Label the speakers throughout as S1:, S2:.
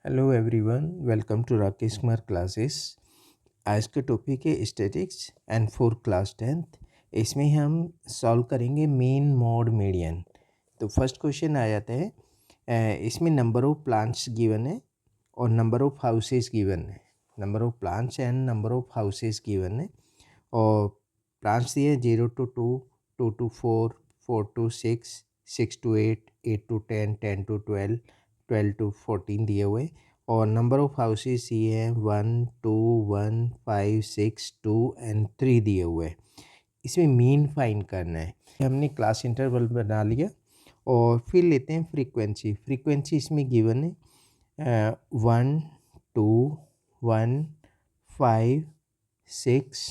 S1: Hello everyone, welcome to Rakesh Kumar classes. आज के topic है statics and for class 10th। इसमें हम सॉल्व करेंगे मीन मोड मीडियन। तो फर्स्ट क्वेश्चन आ जाता है, इसमें नंबर ऑफ प्लांट्स गिवन है और नंबर ऑफ हाउसेस गिवन है। Number of plants and number of houses given है और प्लांट्स दिए 0 to 2, 2 to 4, 4 to 6, 6 to 8, 8 to 10, 10 to 12, 12 to 14 दिए हुए और नंबर ऑफ हाउसेस ये हैं 1, 2, 1, 5, 6, 2 एंड 3 दिए हुए। इसमें मीन फाइंड करना है। हमने क्लास इंटरवल बना लिया और फिर लेते हैं फ्रीक्वेंसी। फ्रीक्वेंसी इसमें गिवन है 1, 2, 1, 5, 6,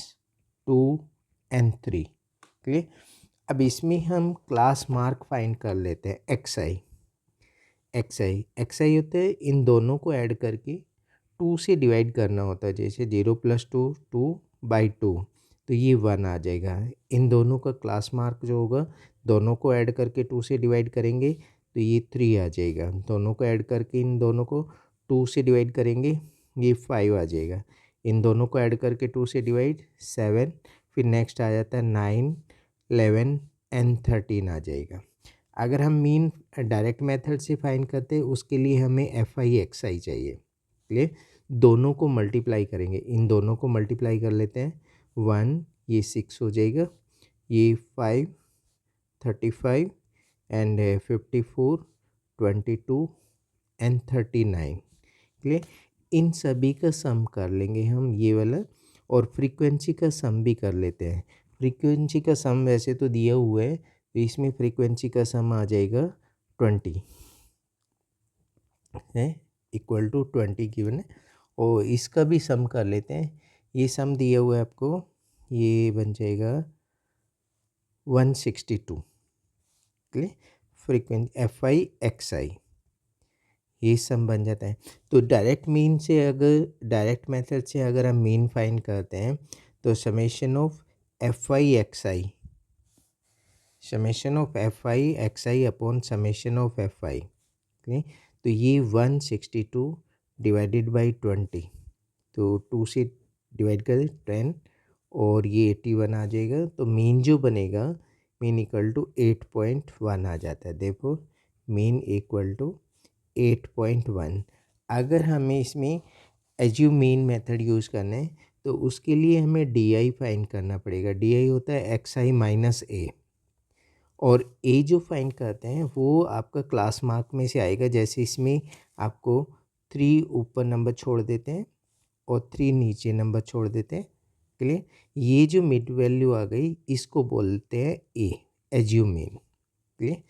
S1: 2 एंड 3। क्लियर। अब इसमें हम क्लास मार्क फाइंड कर लेते हैं। एक्स आई होता है इन दोनों को ऐड करके 2 से डिवाइड करना होता है। जैसे 0 + 2 2/2, तो ये 1 आ जाएगा। इन दोनों का क्लास मार्क जो होगा, दोनों को ऐड करके 2 से डिवाइड करेंगे तो ये 3 आ जाएगा। दोनों को ऐड करके इन दोनों को 2 से डिवाइड करेंगे, ये 5 आ जाएगा। इन दोनों को ऐड करके 2 से डिवाइड 7, फिर नेक्स्ट आ जाता है 9, 11 एंड 13 आ जाएगा। अगर हम मीन डायरेक्ट मेथड से फाइंड करते हैं, उसके लिए हमें FI चाहिए। क्लियर। दोनों को मल्टीप्लाई करेंगे, इन दोनों को मल्टीप्लाई कर लेते हैं। 1 ये 6 हो जाएगा, ये 5 35 एंड 54 22 एंड 39। क्लियर। इन सभी का सम कर लेंगे हम ये वाला, और फ्रीक्वेंसी का सम भी कर लेते हैं। फ्रीक्वेंसी का सम वैसे तो दिया हुआ है, तो इसमें फ्रीक्वेंसी का सम आ जाएगा 20 है, इक्वल टू 20 गिवन है। और इसका भी सम कर लेते हैं। ये सम दिया हुआ है आपको, ये बन जाएगा 162। क्लियर। फ्रीक्वेंसी FI ये सम बन जाता है। तो डायरेक्ट मीन से, अगर डायरेक्ट मेथड से अगर हम मीन फाइंड करते हैं, तो summation of FI upon summation of FI। तो ये 162 डिवाइडेड बाई 20, तो 2 से डिवाइड करें 10 और ये 81 आ जाएगा। तो मीन जो बनेगा, मीन इक्वल टू 8.1 आ जाता है। देखो मीन इक्वल टू 8.1। अगर हमें इसमें एज्यूम मीन मेथड यूज़ करना है, तो उसके लिए हमें DI फाइंड करना पड़ेगा। DI होता है XI माइनस A, और A जो फाइंड करते हैं वो आपका क्लास मार्क में से आएगा। जैसे इसमें आपको 3 ऊपर नंबर छोड़ देते हैं और 3 नीचे नंबर छोड़ देते हैं। क्लियर। ये जो मिड वैल्यू आ गई, इसको बोलते हैं A, एज्यूम मीन। क्लियर।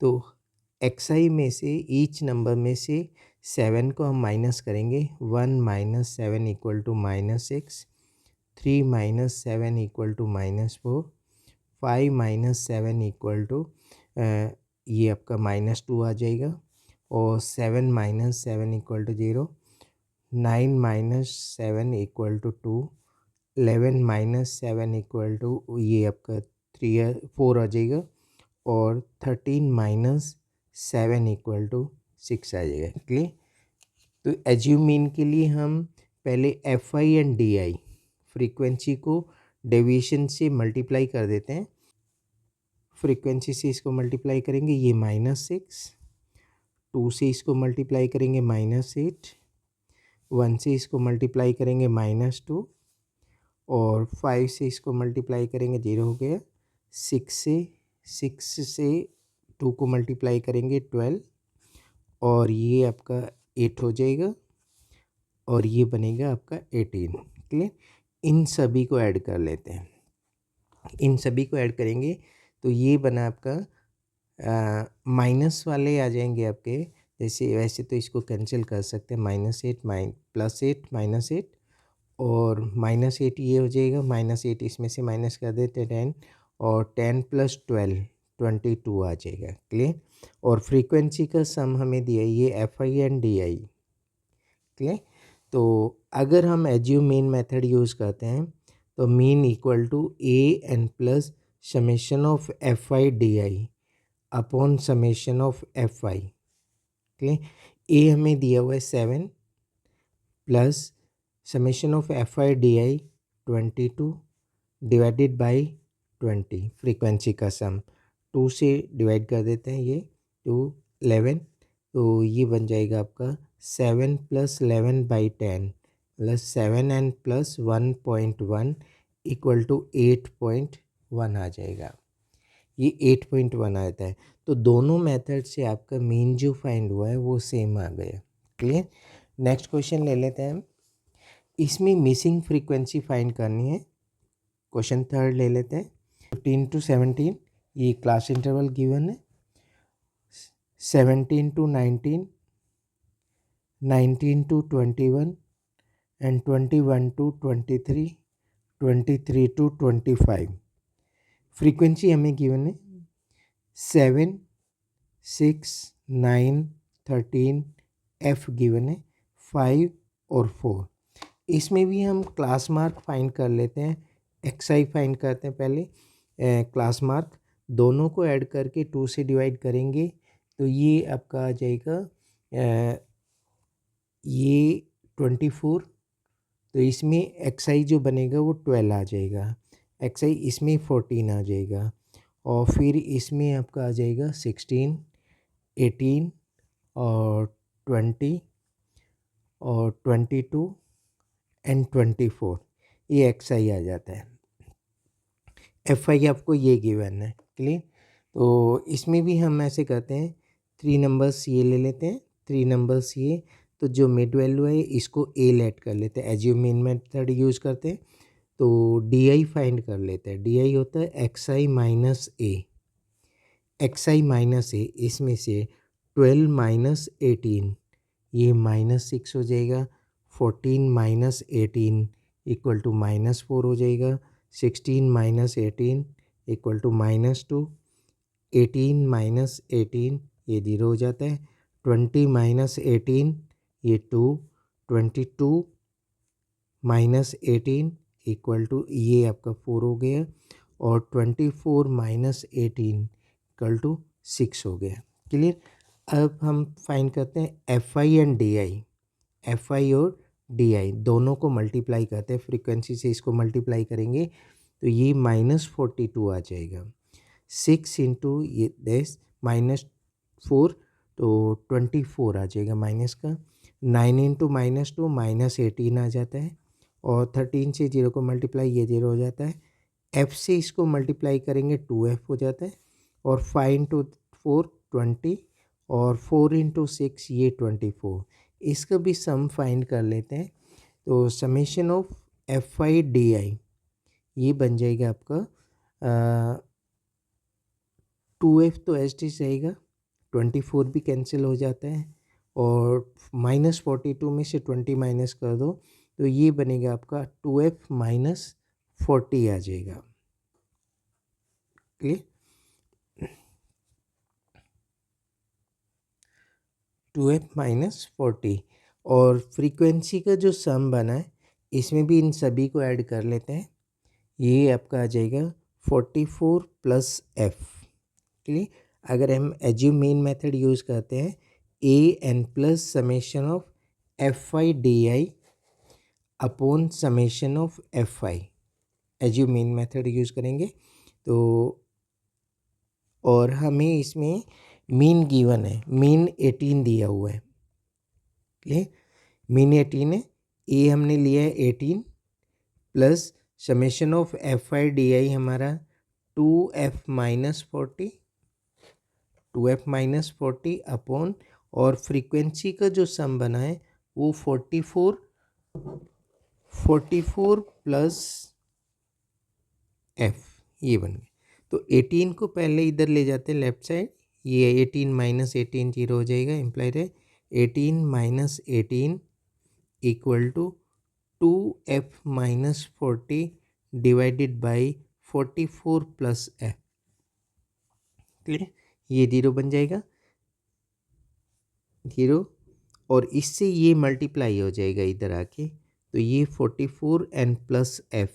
S1: तो XI में से ईच नंबर में से 7 को हम माइनस करेंगे। 1 - 7 equal to -6, 3 - 7 equal to -4, 5 - 7 equal to ये आपका -2 आ जाएगा, और 7 - 7 equal to 0, 9 - 7 equal to 2, 11 - 7 equal to ये आपका 4 आ जाएगा, और 13 - 7 इक्वल टू 6 आ जाएगा। क्लियर। तो एज्यूम मीन के लिए हम पहले FI एंड DI फ्रीक्वेंसी को डेविएशन से मल्टीप्लाई कर देते हैं। फ्रीक्वेंसी से इसको मल्टीप्लाई करेंगे, ये -6, 2 से इसको मल्टीप्लाई करेंगे -8, 1 से इसको मल्टीप्लाई करेंगे -2, और 5 से इसको मल्टीप्लाई करेंगे 0 हो गया। 6 से 2 को मल्टीप्लाई करेंगे 12, और ये आपका 8 हो जाएगा, और ये बनेगा आपका 18। क्लियर। इन सभी को ऐड कर लेते हैं। इन सभी को ऐड करेंगे तो ये बना आपका माइनस वाले आ जाएंगे आपके। जैसे वैसे तो इसको कैंसिल कर सकते हैं, -8 +8 -8, और -8 ये हो जाएगा, -8 इसमें से माइनस कर देते हैं 10, और 10 + 12 22 आ जाएगा। क्लियर। और फ्रीक्वेंसी का सम हमें दिया ये FI एंड DI। क्लियर। तो अगर हम एज्यूम मीन मेथड यूज़ करते हैं, तो mean equal to AN plus summation of FI DI upon summation of FI। Clear. A हमें दिया हुआ है 7 plus summation of F I D I 22 divided by 20 frequency का सम 2 से डिवाइड कर देते हैं ये 2 11 तो ये बन जाएगा आपका 7 plus 11/10 plus 7 and plus 1.1 equal to 8.1 आ जाएगा। ये 8.1 आता है। तो दोनों मेथड से आपका मीन जो फाइंड हुआ है वो सेम आ गया। क्लियर। नेक्स्ट क्वेश्चन ले लेते हैं हम। इसमें मिसिंग फ्रीक्वेंसी फाइंड करनी है। क्वेश्चन थर्ड ले लेते हैं। 15 to 17 ये क्लास इंटरवल गिवन है। 17 to 19, 19 to 21 and 21 to 23, 23 to 25। Frequency हमें गिवन है 7, 6, 9, 13, एफ गिवन है 5 और 4। इसमें भी हम क्लास मार्क फाइंड कर लेते हैं। एक्स आई फाइंड करते हैं पहले। क्लास मार्क दोनों को ऐड करके 2 से डिवाइड करेंगे तो ये आपका आ जाएगा ये 24। तो इसमें एक्स आई जो बनेगा वो 12 आ जाएगा। एक्स आई इसमें 14 आ जाएगा और फिर इसमें आपका आ जाएगा 16, 18 और 20 और 22 एंड 24। ये एक्स आई आ जाता है। एफ आई आपको ये गिवन है। क्लियर। तो इसमें भी हम ऐसे करते हैं 3 नंबर्स ये ले लेते हैं 3 नंबर्स ये। तो जो मिड वैल्यू है इसको ए लेट कर लेते हैं। As you main method use करते हैं तो डी आई फाइंड कर लेते हैं। डी आई होता है एक्स आई माइनस ए। एक्स आई माइनस ए इसमें से 12 माइनस 18 ये -6 हो जाएगा। 14 माइनस 18 इक्वल टू -4 हो जाएगा। 16 माइनस 18 इक्वल टू -2। 18 माइनस 18 ये 0 हो जाता है। 20 माइनस 18 ये 2। 22 माइनस 18 इक्वल टू ये आपका 4 हो गया और 24 माइनस 18 इक्वल टू 6 हो गया। क्लियर। अब हम फाइंड करते हैं F I and D I. F I और डी आई दोनों को मल्टीप्लाई करते हैं। फ्रीक्वेंसी से इसको मल्टीप्लाई करेंगे तो ये -42 आ जाएगा। 6 इंटू ये दिस -4 तो 24 आ जाएगा माइनस का। 9 इंटू -2 -18 आ जाता है और 13 से 0 को मल्टीप्लाई ये 0 हो जाता है। एफ से इसको मल्टीप्लाई करेंगे 2f हो जाता है और 5 इंटू 4 20 और 4 इंटू 6 ये 24। इसका भी सम फाइंड कर लेते हैं। तो summation of F I D आई ये बन जाएगा आपका 2f तो एच डी रहेगा। 24 भी कैंसिल हो जाता है और -42 में से 20 माइनस कर दो तो ये बनेगा आपका 2f माइनस 40 आ जाएगा। क्लियर। 2f माइनस 40 और फ्रीक्वेंसी का जो सम बना है इसमें भी इन सभी को ऐड कर लेते हैं। ये आपका आ जाएगा 44 प्लस एफ। क्लियर। अगर हम एज्यूम मेन मेथड यूज़ करते हैं A N plus summation of F I D I upon summation of F I assume mean method use करेंगे तो और हमें इसमें मीन गिवन है। मीन 18 दिया हुआ है। क्लियर। मीन 18 है। ए हमने लिया है 18 plus summation of F I D आई हमारा 2f minus 40 2f minus 40 upon और फ्रीक्वेंसी का जो सम बना है वो 44 प्लस f ये बन गया। तो 18 को पहले इधर ले जाते हैं लेफ्ट साइड। ये 18 माइनस 18 0 हो जाएगा। इम्प्लाइड है 18 minus 18 equal to 2f minus 40 divided by 44 plus f। Clear. ये 0 बन जाएगा 0 और इससे ये मल्टीप्लाई हो जाएगा इधर आके तो ये 44 and plus f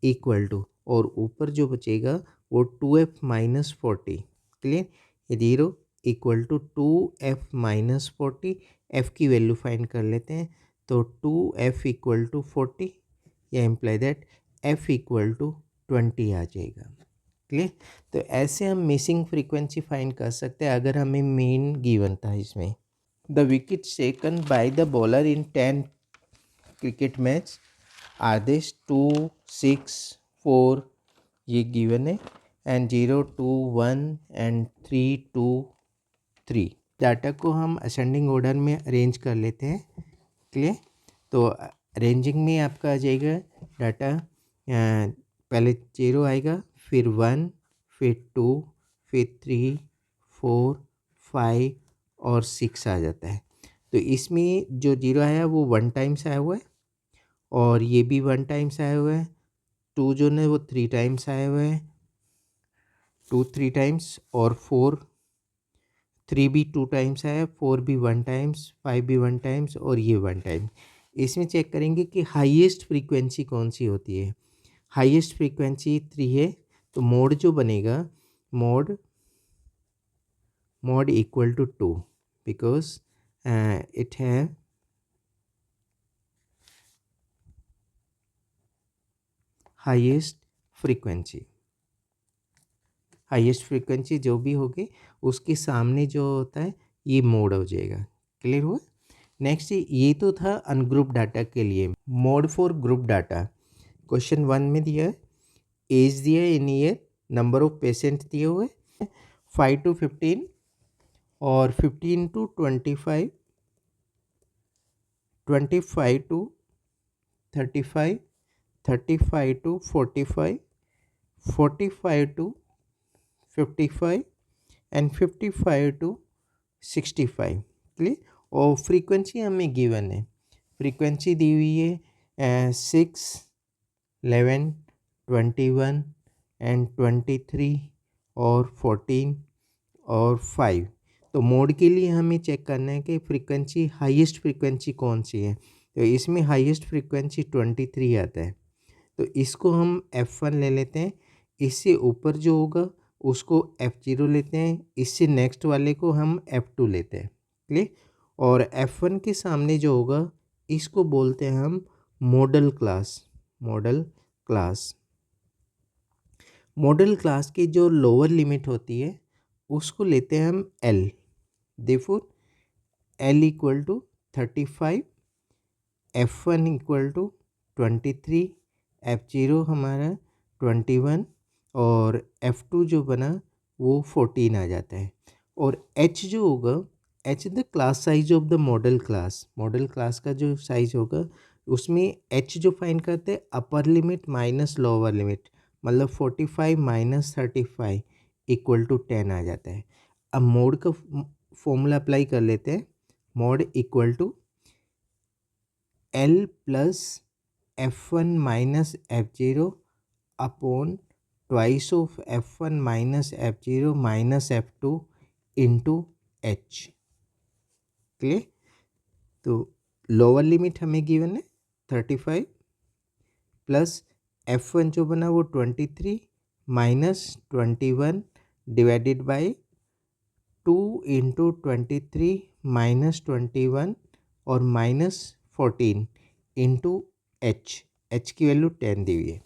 S1: equal to और ऊपर जो बचेगा वो 2f माइनस 40। क्लियर। ये 0 equal to 2f minus 40, f की वैल्यू फाइंड कर लेते हैं। तो 2f इक्वल टू 40 या imply that f equal to 20 आ जाएगा। क्लियर। तो ऐसे हम मिसिंग फ्रीक्वेंसी फाइंड कर सकते हैं अगर हमें मेन गिवन था इसमें। The wicket taken by the bowler in 10 cricket match are this 2, 6, 4 ये गिवन है, एंड 0, 2, 1 एंड 3, 2, 3। डाटा को हम असेंडिंग ऑर्डर में अरेंज कर लेते हैं। क्लियर। तो अरेंजिंग में आपका आ जाएगा डाटा, पहले 0 आएगा, फिर 1, फिर 2, फिर 3, 4, 5 और 6 आ जाता है। तो इसमें जो 0 आया वो 1 टाइम्स आया हुआ है, और ये भी 1 टाइम्स आया हुआ है। 2 जो है वो 3 टाइम्स आया हुआ है, 2 3 टाइम्स, और 4 3 भी 2 टाइम्स आया, 4 भी 1 टाइम्स, 5 भी 1 टाइम्स, और ये 1 टाइम। इसमें चेक करेंगे कि हाईएस्ट फ्रीक्वेंसी कौन सी होती है। हाईएस्ट फ्रीक्वेंसी 3 है, तो मोड जो बनेगा, mode equal to 2, because it है हाईएस्ट फ्रीक्वेंसी। हाईएस्ट फ्रीक्वेंसी जो भी होगी उसके सामने जो होता है ये मोड हो जाएगा। क्लियर हुआ। नेक्स्ट ये तो था अनग्रुप डाटा के लिए। Mode for group data, question 1 में दिया है, एज दिया है इन ईयर, नंबर ऑफ पेशेंट दिए हुए 5 to 15 और 15 to 25, 25 to 35, 35 to 45, 45 to 55 and 55 to 65। Clear. और फ्रीक्वेंसी हमें गिवन है, फ्रीक्वेंसी दी हुई है 6, 11, 21 एंड 23 और 14 और 5। तो मोड के लिए हमें चेक करना है कि फ्रीक्वेंसी हाईएस्ट फ्रीक्वेंसी कौन सी है। तो इसमें हाईएस्ट फ्रीक्वेंसी 23 आता है, तो इसको हम F1 ले लेते हैं। इससे ऊपर जो होगा उसको F0 लेते हैं, इससे नेक्स्ट वाले को हम F2 लेते हैं। क्लियर। और F1 के सामने जो होगा इसको बोलते हैं हम model class. Model class, model class की जो लोअर लिमिट होती है उसको लेते हैं हम L। Therefore L equal to 35, F1 equal to 23, F0 हमारा 21 और F2 जो बना वो 14 आ जाता है। और H जो होगा, H the class size of the model class. Model class का जो साइज होगा उसमें H जो फाइंड करते हैं upper limit minus lower limit, मतलब 45 माइनस 35 इक्वल टू 10 आ जाता है। अब मोड का फॉर्मूला अप्लाई कर लेते हैं। Mode equal to L plus F1 minus F0 upon twice of F1 minus F0 minus F2 into H। Clear. तो लोअर लिमिट हमें गिवन है 35 प्लस F1 जो बना वो 23 minus 21 divided by 2 into 23 minus 21 और माइनस 14 इंटू H की value 10 दी हुई है।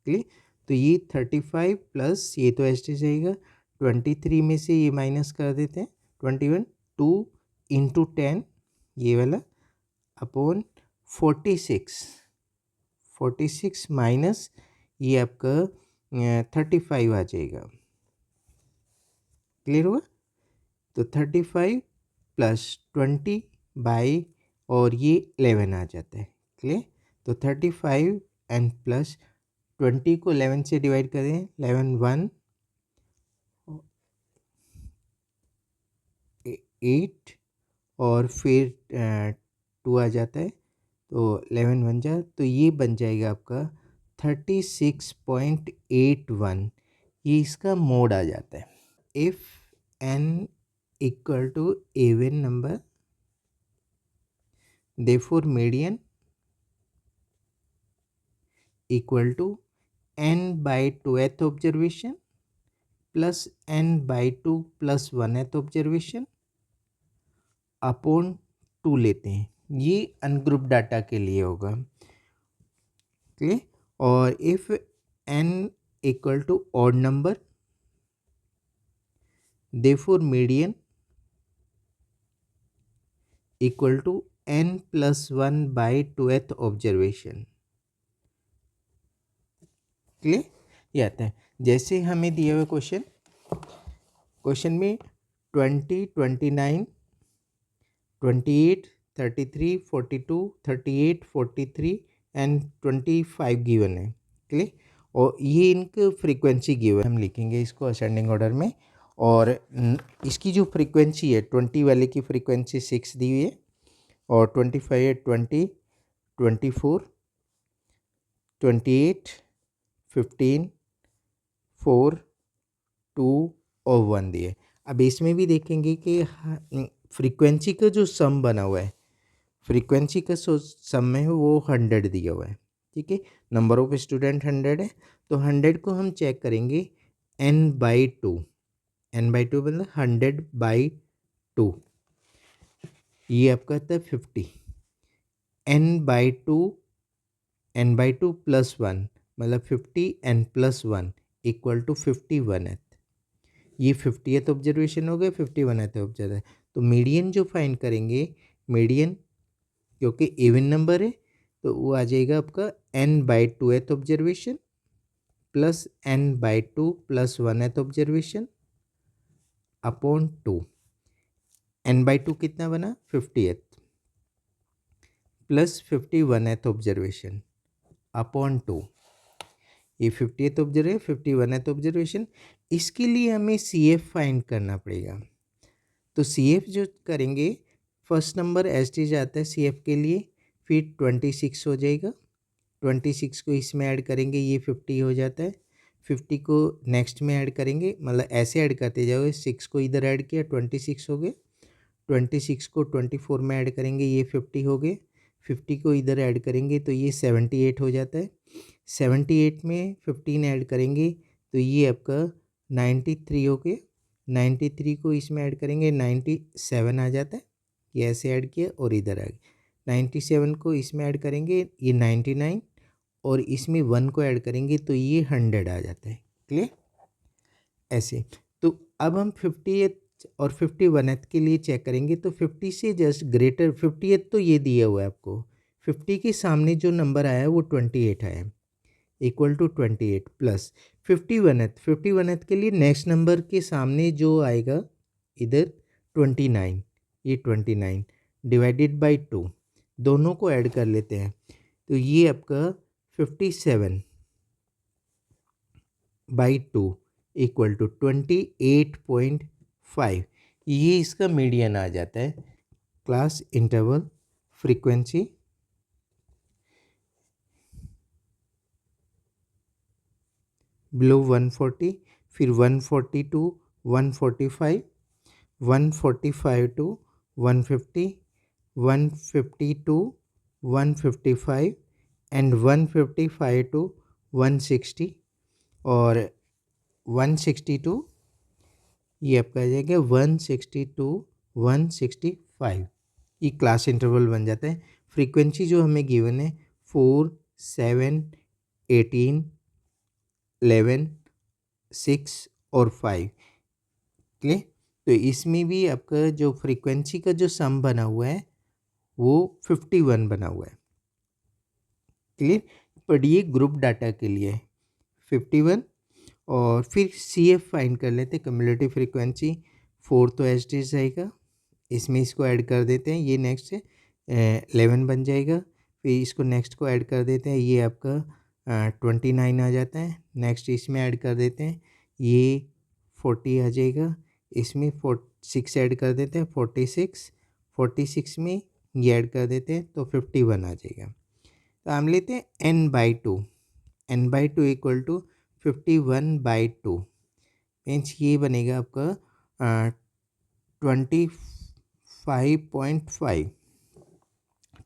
S1: क्लियर। तो ये 35 प्लस ये तो ऐसे जाएगा, 23 में से ये माइनस कर देते हैं 21, 2 इंटू 10 ये वाला अपॉन 46 माइनस ये आपका 35 आ जाएगा। क्लियर हुआ। तो 35 प्लस 20 बाई और ये 11 आ जाता है। क्लियर। तो 35 एंड प्लस 20 को 11 से डिवाइड करें, 11 1 8 और फिर 2 आ जाता है, तो 11 बन जाए, तो ये बन जाएगा आपका 36.81। ये इसका मोड आ जाता है। If n equal to even number, therefore median equal to n by 2th observation plus n/2 plus 1th observation upon 2 लेते हैं। ये अनग्रुप डाटा के लिए होगा। ओके, और if n equal to odd number, therefore median equal to n+1/2th observation. Clear? ये आता है जैसे हमें दिया हुआ क्वेश्चन में 20, 29, 28, 33, 42, 38, 43 एंड 25 गिवन है। क्लियर? और ये इनके फ्रीक्वेंसी गिवन, हम लिखेंगे इसको असेंडिंग ऑर्डर में। और इसकी जो फ्रीक्वेंसी है 20 वाले की फ्रीक्वेंसी 6 दी हुई है, और 25 है 20, 24, 28, 15, 4, 2 और 1 दिए। अब इसमें भी देखेंगे कि फ्रीक्वेंसी का जो सम बना हुआ है, फ्रीक्वेंसी का सम है वो 100 दिया हुआ है। ठीक है, नंबर ऑफ स्टूडेंट 100 है, तो 100 को हम चेक करेंगे n/2। n/2 मतलब 100/2, ये आपका आता है 50। n/2 प्लस 1 मतलब 50 n plus 1 equal to 51th। ये 50th ऑब्जर्वेशन हो गया, 51th ऑब्जर्वेशन। तो मीडियन जो फाइंड करेंगे, मीडियन क्योंकि इवन नंबर है तो वो आ जाएगा आपका n/2th observation plus n/2 plus 1th observation upon 2। n/2 कितना बना? 50th plus 51th observation upon 2। ये 50th ऑब्जर्वेशन, 51th ऑब्जर्वेशन। इसके लिए हमें CF फाइंड करना पड़ेगा। तो CF जो करेंगे, फर्स्ट नंबर एज टी जाता है CF के लिए, फिर 26 हो जाएगा। 26 को इसमें ऐड करेंगे, ये 50 हो जाता है। 50 को नेक्स्ट में ऐड करेंगे, मतलब ऐसे ऐड करते जाओगे। 6 को इधर ऐड किया, 26 हो गए। 26 को 24 में ऐड करेंगे, ये 50 हो गए। 50 को इधर ऐड करेंगे तो ये 78 हो जाता है। 78 में 15 ऐड करेंगे तो ये आपका 93 हो गए। 93 को इसमें ऐड करेंगे, 97 आ जाता है। ये ऐसे ऐड किया और इधर आ गया। 97 को इसमें ऐड करेंगे, ये 99, और इसमें 1 को ऐड करेंगे तो ये 100 आ जाता है। क्लियर? ऐसे। तो अब हम 50th और 51th के लिए चेक करेंगे। तो 50 से जस्ट ग्रेटर, 50th तो ये दिया हुआ है आपको, 50 के सामने जो नंबर आया है वो 28 आया है, इक्वल टू 28 प्लस 51th के लिए नेक्स्ट नंबर के सामने जो आएगा इधर 29, ये 29 डिवाइडेड बाई 2, दोनों को ऐड कर लेते हैं तो ये आपका 57/2 इक्वल टू 28.5। ये इसका मीडियन आ जाता है। क्लास इंटरवल फ्रीक्वेंसी बिलो 140, फिर 140 to 145, 145 to 150, 150 to 155 and 155 to 160, और 160 टू, ये आपका आ जाएगा 160 टू 165। ये क्लास इंटरवल बन जाता है। फ्रीक्वेंसी जो हमें गिवन है 4, 7, 18, 11, 6 और 5। क्लियर? तो इसमें भी आपका जो फ्रीक्वेंसी का जो सम बना हुआ है वो 51 बना हुआ है। क्लियर? पर ये ग्रुप डाटा के लिए 51। और फिर CF फाइंड कर लेते हैं, कम्युलेटिव फ्रीक्वेंसी 4 तो एच डी जाएगा, इसमें इसको ऐड कर देते हैं, ये नेक्स्ट है 11 बन जाएगा। फिर इसको नेक्स्ट को ऐड कर देते हैं, ये आपका 29 आ जाता है। नेक्स्ट इसमें ऐड कर देते हैं, ये 40 आ जाएगा। इसमें 6 ऐड कर देते हैं, 46। 46 में ये ऐड कर देते हैं तो 51 आ जाएगा। तो हम लेते हैं n/2, n/2 equal to 51/2 means ये बनेगा आपका 25.5।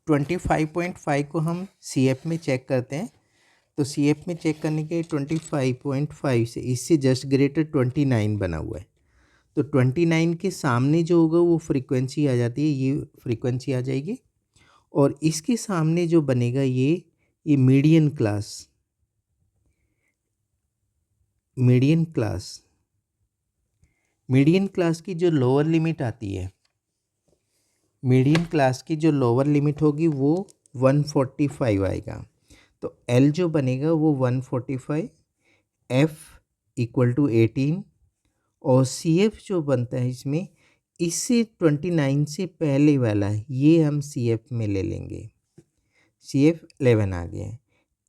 S1: 25.5 को हम CF में चेक करते हैं तो सी एफ में चेक करने के 25.5 से इससे जस्ट ग्रेटर 29 बना हुआ है, तो 29 के सामने जो होगा वो फ्रीक्वेंसी आ जाती है, ये फ्रीक्वेंसी आ जाएगी। और इसके सामने जो बनेगा ये मीडियन क्लास, मीडियन क्लास की जो लोअर लिमिट आती है, मीडियन क्लास की जो लोअर लिमिट होगी वो 145 आएगा। तो एल जो बनेगा वो 145, एफ इक्वल टू 18, और सी एफ जो बनता है इसमें, इससे 29 से पहले वाला है ये हम सी एफ में ले लेंगे, सी एफ 11 आ गया है।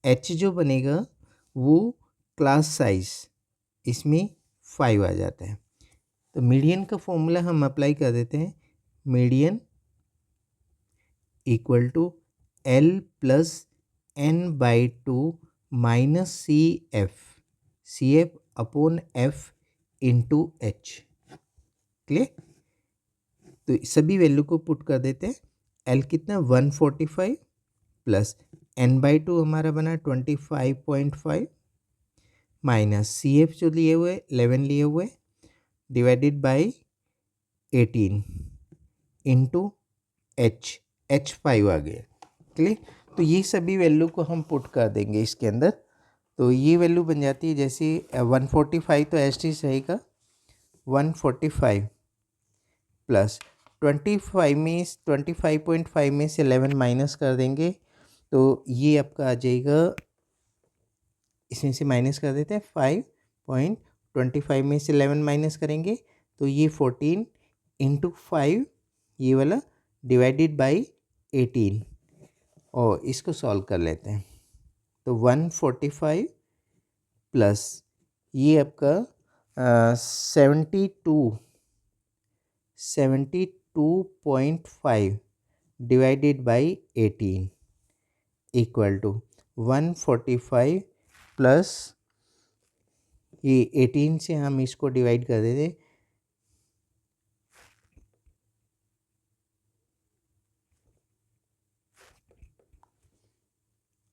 S1: एच जो बनेगा वो क्लास साइज, इसमें 5 आ जाता है। तो मीडियन का फॉर्मूला हम अप्लाई कर देते हैं, median equal to L plus N by 2 minus C F upon F into H. Clear? तो सभी वैल्यू को पुट कर देते हैं। एल कितना 145 प्लस एन बाई 2 हमारा बना 25.5 माइनस सी एफ जो लिए हुए 11 लिए हुए डिवाइडेड बाई 18 इंटू एच 5 आ गया। क्लियर? तो ये सभी वैल्यू को हम पुट कर देंगे इसके अंदर। तो ये वैल्यू बन जाती है जैसे 145 तो एच टी रहेगा 145 प्लस 25.5 में से 11 माइनस कर देंगे तो ये आपका आ जाएगा, इसमें से माइनस कर देते हैं 5.25 में से 11 माइनस करेंगे तो ये 14 इंटू 5 ये वाला डिवाइडेड बाई 18, और इसको सॉल्व कर लेते हैं। तो 145 प्लस ये आपका 72.5 divided by 18 equal to 145 plus ये 18 से हम इसको डिवाइड कर देते,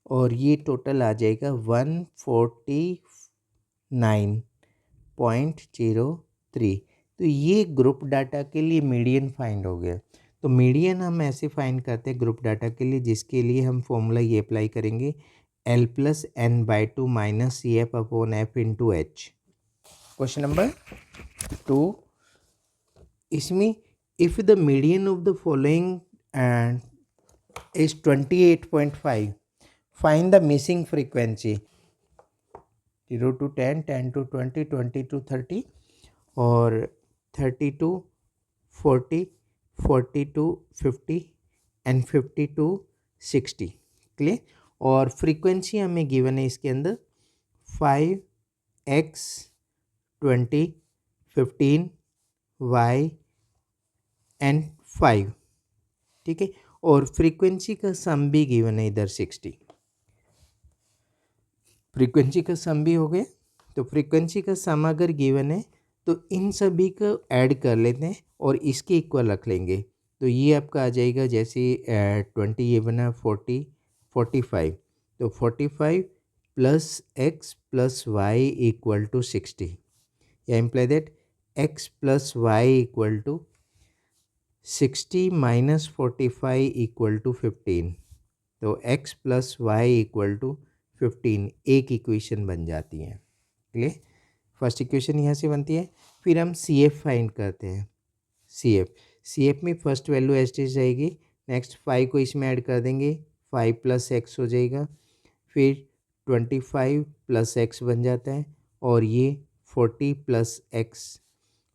S1: और ये टोटल आ जाएगा 149.03। तो ये ग्रुप डाटा के लिए मीडियन फाइंड हो गया। तो मीडियन हम ऐसे फाइंड करते हैं ग्रुप डाटा के लिए, जिसके लिए हम फॉर्मूला ये अप्लाई करेंगे, L plus N by 2 minus C F upon F into H. Question number 2, इसमें if the median of the following is 28.5, find the missing frequency 0 to 10, 10 to 20, 20 to 30 और 30 to 40, 40 to 50 and 50 to 60। Clear? और frequency हमें given है इसके अंदर 5x 20 15 y and 5। ठीक है, और फ्रीक्वेंसी का सम भी गिवन है इधर 60। फ्रीक्वेंसी का सम भी हो गया। तो फ्रीक्वेंसी का सम अगर गिवन है तो इन सभी को ऐड कर लेते हैं और इसके इक्वल रख लेंगे। तो ये आपका आ जाएगा जैसे 20 ये बना 40 45, तो 45 plus X plus Y equal to 60, या imply that X plus Y equal to 60 minus 45 equal to 15। तो x plus Y equal to 15 एक इक्वेशन बन जाती है। क्लियर? फर्स्ट इक्वेशन यहाँ से बनती है। फिर हम सी एफ फाइंड करते हैं। सी एफ में फर्स्ट वैल्यू एच टी रहेगी, नेक्स्ट 5 को इसमें ऐड कर देंगे, 5 प्लस एक्स हो जाएगा, फिर 25 प्लस एक्स बन जाता है, और ये 40 प्लस एक्स,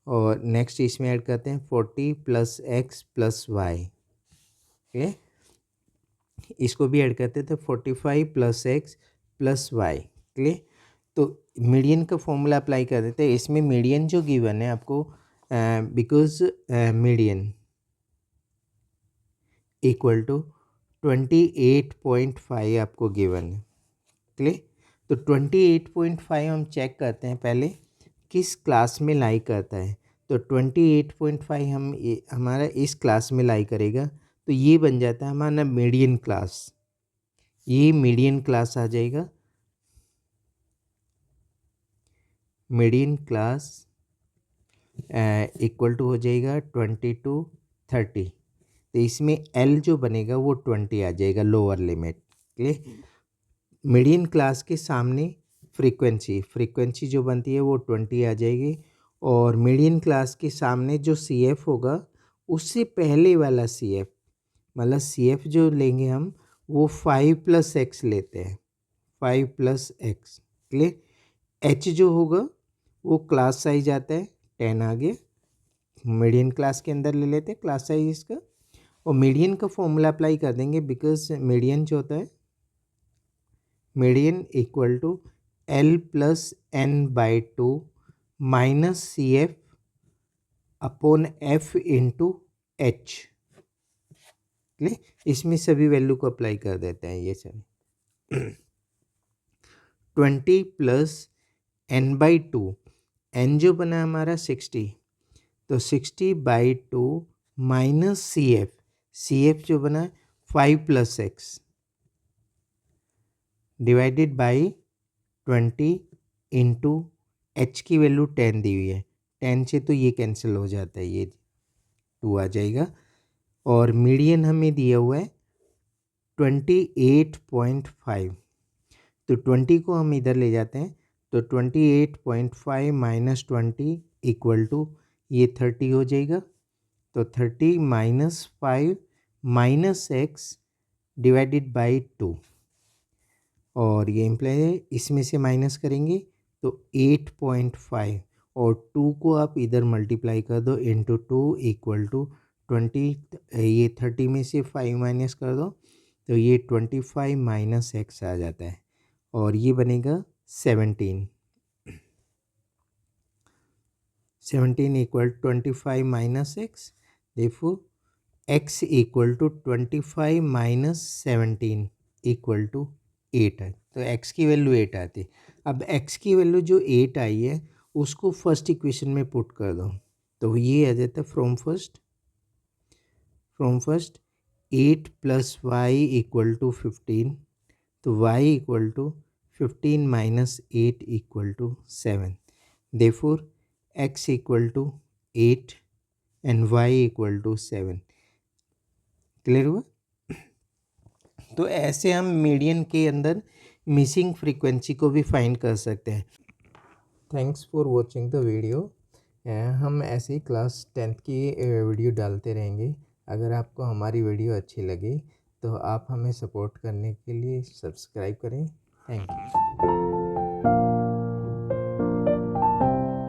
S1: और नेक्स्ट इसमें ऐड करते हैं 40 plus X plus Y. Okay, इसको भी ऐड करते थे 45 plus X plus Y. Clear? तो मीडियन का फॉर्मूला अप्लाई कर देते हैं। इसमें मीडियन जो गिवन है आपको, बिकॉज मीडियन इक्वल टू 28.5 आपको गिवन है। क्लियर? तो 28.5 हम चेक करते हैं पहले किस क्लास में लाई करता है। तो 28.5 हमारा इस क्लास में लाई करेगा, तो ये बन जाता है हमारा मीडियन क्लास, ये मीडियन क्लास आ जाएगा मीडियन क्लास इक्वल टू हो जाएगा 20 to 30। तो इसमें L जो बनेगा वो 20 आ जाएगा, lower limit. Clear. Median class के सामने फ्रीक्वेंसी जो बनती है वो 20 आ जाएगी, और मीडियन क्लास के सामने जो CF होगा उससे पहले वाला CF, मतलब CF जो लेंगे हम वो 5+X लेते हैं, 5+X। क्लियर। H जो होगा वो क्लास साइज आता है 10 आ गया, मीडियन क्लास के अंदर ले लेते हैं क्लास साइज इसका, और मीडियन का फॉर्मूला अप्लाई कर देंगे, बिकॉज मीडियन जो होता है median equal to L+N/2 -CF upon F into H। इसमें सभी वैल्यू को अप्लाई कर देते हैं। ये सर 20 + N/2, N जो बना हमारा 60, तो 60/2 -CF जो बना 5+X divided by 20 into H की वैल्यू 10 दी हुई है, 10 से तो ये कैंसिल हो जाता है, ये 2 आ जाएगा, और मीडियन हमें दिया हुआ है 28.5। तो 20 को हम इधर ले जाते हैं, तो 28.5 - 20 इक्वल टू ये 30 हो जाएगा। तो 30 - 5 - X डिवाइडेड बाई 2, और ये इम्प्लाई है, इसमें से माइनस करेंगे तो 8.5, और 2 को आप इधर मल्टीप्लाई कर दो इंटू 2 इक्वल टू 20। ये 30 में से 5 माइनस कर दो तो ये 25 - X आ जाता है, और ये बनेगा 17 इक्वल 25 - X। देखो X equal to 25 - 17 equal to 8 है, तो X की वैल्यू 8 आती है। अब X की वैल्यू जो 8 आई है उसको फर्स्ट इक्वेशन में पुट कर दो, तो ये आ जाता है from first 8 + Y equal to 15, तो Y equal to 15 - 8 equal to 7। Therefore X equal to 8 and Y equal to 7। Clear हुआ। तो ऐसे हम मीडियन के अंदर मिसिंग फ्रीक्वेंसी को भी फाइंड कर सकते हैं। Thanks for watching the video. हम ऐसे ही क्लास 10th की वीडियो डालते रहेंगे। अगर आपको हमारी वीडियो अच्छी लगे तो आप हमें सपोर्ट करने के लिए सब्सक्राइब करें। Thank you.